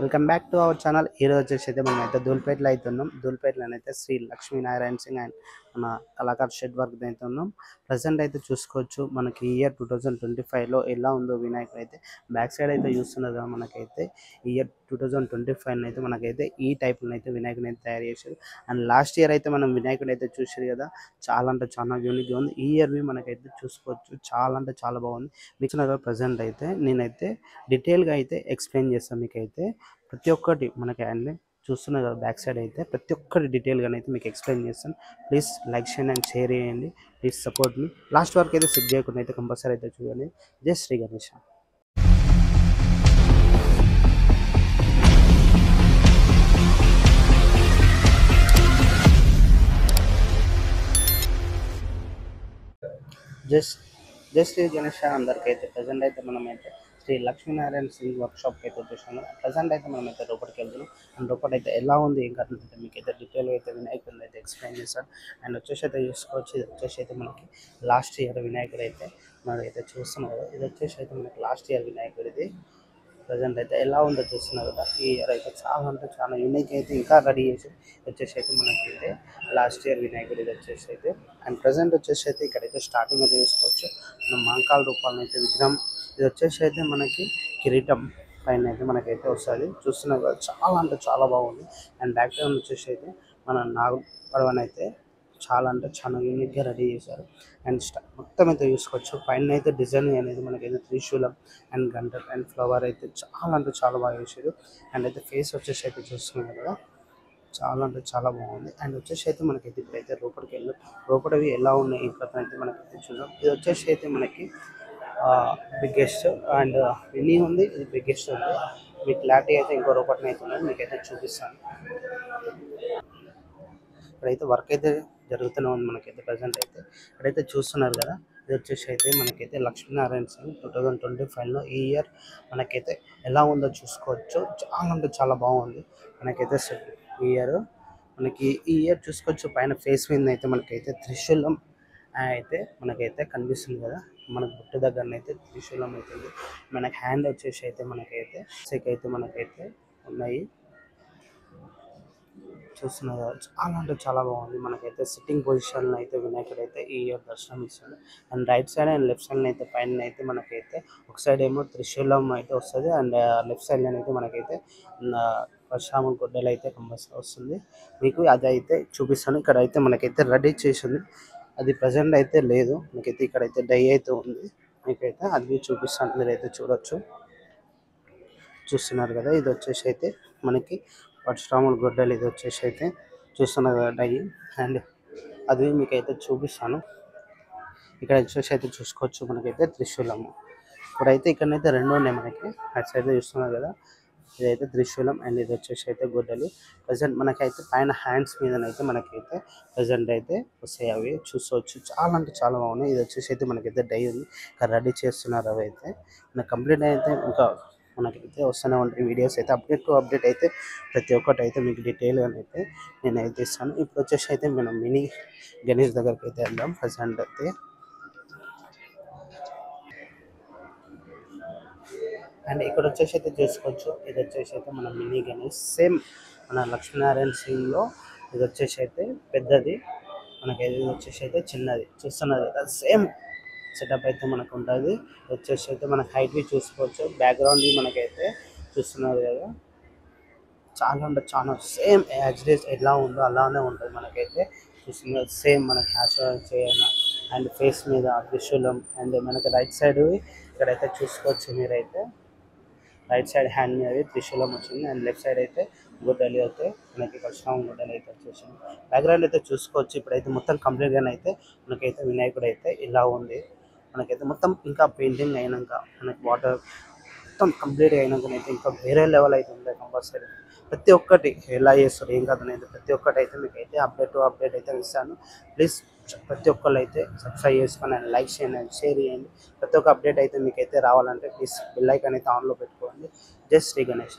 Welcome back to our channel. ఈరోజు వచ్చేసి అయితే మనం అయితే ధూల్పేటలో అయితే ఉన్నాం. ధూల్పేటలో అయితే శ్రీ లక్ష్మీనారాయణ సింగ్ అండ్ మన కళాకార్ షెడ్ వర్క్ అయితే ఉన్నాం. ప్రజెంట్ అయితే చూసుకోవచ్చు మనకి ఇయర్ 2025లో ఎలా ఉందో వినాయకుడు అయితే బ్యాక్ సైడ్ అయితే చూస్తున్నారు కదా. మనకైతే ఇయర్ 2025 అయితే మనకైతే ఈ టైప్లో అయితే వినాయకుని అయితే తయారు చేశారు. అండ్ లాస్ట్ ఇయర్ అయితే మనం వినాయకుడు అయితే చూసారు కదా, చాలా అంటే చాలా యూనిక్గా ఉంది. ఈ ఇయర్వి మనకైతే చూసుకోవచ్చు, చాలా అంటే చాలా బాగుంది. మీకు ప్రజెంట్ అయితే నేనైతే డీటెయిల్గా అయితే ఎక్స్ప్లెయిన్ చేస్తాను మీకైతే ప్రతి ఒక్కటి. మనకి అన్ని చూస్తున్నారు కదా బ్యాక్ సైడ్ అయితే ప్రతి ఒక్కటి డీటెయిల్గా అయితే మీకు ఎక్స్ప్లెయిన్ చేస్తాను. ప్లీజ్ లైక్ చేయండి అండ్ షేర్ చేయండి. Please support me. లాస్ట్ వరకు అయితే సిక్ చేయకుండా అయితే కంపల్సరీ అయితే చూడండి. జై శ్రీ గణేష్. జై శ్రీ గణేష్ అందరికైతే ప్రజెంట్ అయితే మనమైతే శ్రీ లక్ష్మీనారాయణ సింగ్ వర్క్షాప్కి అయితే వచ్చేసాను. ప్రజెంట్ అయితే మనమైతే లోపలికి వెళ్తున్నాం. అండ్ లోపల అయితే ఎలా ఉంది ఏం కాదు అయితే మీకు అయితే డీటెయిల్గా అయితే వినాయకుడిని అయితే ఎక్స్ప్లెయిన్ చేస్తాను. అండ్ వచ్చేసి అయితే చూసుకోవచ్చు, ఇది వచ్చేసి అయితే మనకి లాస్ట్ ఇయర్ వినాయకుడు అయితే మనకైతే చూస్తున్నాం కదా. ఇది వచ్చేసి అయితే మనకి లాస్ట్ ఇయర్ వినాయకుడిది. ప్రజెంట్ అయితే ఎలా ఉందో చూస్తున్నారు కదా. ఈ ఇయర్ అయితే చాలా అంటే చాలా యూనిక్ అయితే ఇంకా రెడీ చేసి వచ్చేసి అయితే మనకైతే లాస్ట్ ఇయర్ వినాయకుడు ఇది వచ్చేసి అయితే. అండ్ ప్రజెంట్ వచ్చేసి అయితే ఇక్కడైతే స్టార్టింగ్ అయితే చేసుకోవచ్చు. మనం మహంకాళ రూపాలను అయితే విగ్రహం ఇది వచ్చేసి అయితే మనకి కిరీటం పైన అయితే మనకైతే వస్తుంది. చూస్తున్నారు కదా, చాలా అంటే చాలా బాగుంది. అండ్ బ్యాక్ గ్రౌండ్ వచ్చేసి అయితే మన నాగ పడవనైతే చాలా అంటే చాలా యూనిక్గా రెడీ చేశారు. అండ్ మొత్తం అయితే చూసుకోవచ్చు. పైన అయితే డిజైన్ అనేది మనకైతే త్రిశూలం అండ్ గంట అండ్ ఫ్లవర్ అయితే చాలా అంటే చాలా బాగా చేశారు. అండ్ అయితే ఫేస్ వచ్చేసి అయితే చూస్తున్నారు కదా, చాలా అంటే చాలా బాగుంది. అండ్ వచ్చేసి అయితే మనకైతే ఇప్పుడైతే లోపలికి వెళ్ళి లోపలివి ఎలా ఉన్నాయి ఈ కథ అయితే మనకైతే చూద్దాం. ఇది వచ్చేసి అయితే మనకి బిగ్గెస్ట్ అండ్ మినీ ఉంది, ఇది బిగ్గెస్ట్ ఉంది. మీకు క్లారిటీ అయితే ఇంకో రూపటిని అయితే ఉన్నది, మీకైతే చూపిస్తాను. ఇక్కడైతే వర్క్ అయితే జరుగుతూనే ఉంది మనకైతే ప్రజెంట్ అయితే. ఇక్కడైతే చూస్తున్నారు కదా, ఇది వచ్చేసి అయితే మనకైతే లక్ష్మీనారాయణ సింగ్ 2025లో ఈ ఇయర్ మనకైతే ఎలా ఉందో చూసుకోవచ్చు. చాలా అంటే చాలా బాగుంది మనకైతే ఈ ఇయర్. మనకి ఈ ఇయర్ చూసుకోవచ్చు, పైన ఫేస్ మీద అయితే మనకైతే త్రిశూలం అయితే మనకైతే కనిపిస్తుంది కదా. మనకు బుట్ట దగ్గర అయితే త్రిశూలం అవుతుంది. మనకి హ్యాండ్ వచ్చేసి అయితే మనకైతే అయితే మనకైతే ఉన్నాయి. చూస్తున్నారు కదా, చాలా అంటే చాలా బాగుంది. మనకైతే సిట్టింగ్ పొజిషన్లో అయితే వినాయకుడు అయితే ఈ ఇయర్ దర్శనం ఇస్తుంది. And right side and left side అయితే పైన అయితే మనకైతే ఒక సైడ్ ఏమో త్రిశూలం అయితే వస్తుంది. అండ్ లెఫ్ట్ సైడ్ అయితే మనకైతే పరశురాముని గొడ్డలు అయితే కంపల్సరీ వస్తుంది. మీకు అది అయితే చూపిస్తాను. ఇక్కడ అయితే మనకైతే రెడీ చేసింది, అది ప్రజెంట్ అయితే లేదు. మీకైతే ఇక్కడైతే డై అయితే ఉంది, మీకైతే అది చూపిస్తాను, మీరైతే చూడొచ్చు. చూస్తున్నారు కదా, ఇది వచ్చేసి అయితే మనకి పరశురాముల గొడ్డలు ఇది వచ్చేసి అయితే చూస్తున్నారు కదా డై. అండ్ అది మీకైతే చూపిస్తాను. ఇక్కడ వచ్చేసి అయితే చూసుకోవచ్చు మనకైతే త్రిశూలము. ఇప్పుడైతే ఇక్కడనైతే రెండు ఉన్నాయి మనకి. అటు సైడ్ చూస్తున్నారు కదా, ఇదైతే త్రిశూలం అండ్ ఇది వచ్చేసి అయితే గొడ్డలు. ప్రజెంట్ మనకైతే పైన హ్యాండ్స్ మీదనైతే మనకైతే ప్రజెంట్ అయితే వస్తాయి, అవి చూసుకోవచ్చు. చాలా అంటే చాలా బాగున్నాయి. ఇది వచ్చేసి అయితే మనకైతే డై ఉంది, ఇక్కడ రెడీ చేస్తున్నారు. అవి అయితే మనకు కంప్లీట్ అయితే ఇంకా మనకైతే వస్తూనే ఉంటాయి వీడియోస్ అయితే. అప్డేట్ టు అప్డేట్ అయితే ప్రతి ఒక్కటి అయితే మీకు డీటెయిల్గా అయితే నేనైతే ఇస్తాను. ఇప్పుడు వచ్చేసి అయితే మనం మినీ గణేష్ దగ్గరికి అయితే వెళ్దాం. ప్రజెంట్ అయితే అండ్ ఇక్కడ వచ్చేసి అయితే చూసుకోవచ్చు, ఇది వచ్చేసి అయితే మన మినీ గణేష్ సేమ్ మన లక్ష్మీనారాయణ సింగ్లో. ఇది వచ్చేసి అయితే పెద్దది, మనకి ఇది వచ్చేసి అయితే చిన్నది. చూస్తున్నది సేమ్ సెటప్ అయితే మనకు ఉంటుంది. వచ్చేసి అయితే మనకి హైట్వి చూసుకోవచ్చు, బ్యాక్గ్రౌండ్వి మనకైతే చూస్తున్నారు కదా, చాలా అంటే చాలా సేమ్ యాజ్ డేస్ ఎలా ఉందో అలానే ఉంటుంది. మనకైతే చూస్తున్నారు సేమ్ మనకి హ్యాష్ చేయన అండ్ ఫేస్ మీద త్రిశూలం. అండ్ మనకి రైట్ సైడ్ ఇక్కడైతే చూసుకోవచ్చు మీరైతే, రైట్ సైడ్ హ్యాండ్ మీద త్రిశూలం వచ్చింది. అండ్ లెఫ్ట్ సైడ్ అయితే గొడ్డలి అయితే మనకి పరశురామ గొడ్డలి అయితే వచ్చేసింది. బ్యాక్గ్రౌండ్ అయితే చూసుకోవచ్చు. ఇప్పుడైతే మొత్తం కంప్లీట్గా అయితే మనకైతే వినాయకుడు అయితే ఇలా ఉంది. మనకైతే మొత్తం ఇంకా పెయింటింగ్ అయినాక మనకి వాటర్ మొత్తం కంప్లీట్గా అయినాకనైతే ఇంకా వేరే లెవెల్ అయితే ఉంది కంపల్సరీ. ప్రతి ఒక్కటి ఎలా చేస్తారు ఏం కాదనేది ప్రతి ఒక్కటి అయితే మీకు అయితే అప్డేట్ టు అప్డేట్ అయితే ఇస్తాను. ప్లీజ్ ప్రతి ఒక్కళ్ళు అయితే సబ్స్క్రైబ్ చేసుకొని అండ్ లైక్ చేయండి అండ్ షేర్ చేయండి. ప్రతి ఒక్క అప్డేట్ అయితే మీకైతే రావాలంటే ప్లీజ్ బెల్ ఐకాన్ అయితే ఆన్లో పెట్టుకోండి. జై శ్రీ గణేష్.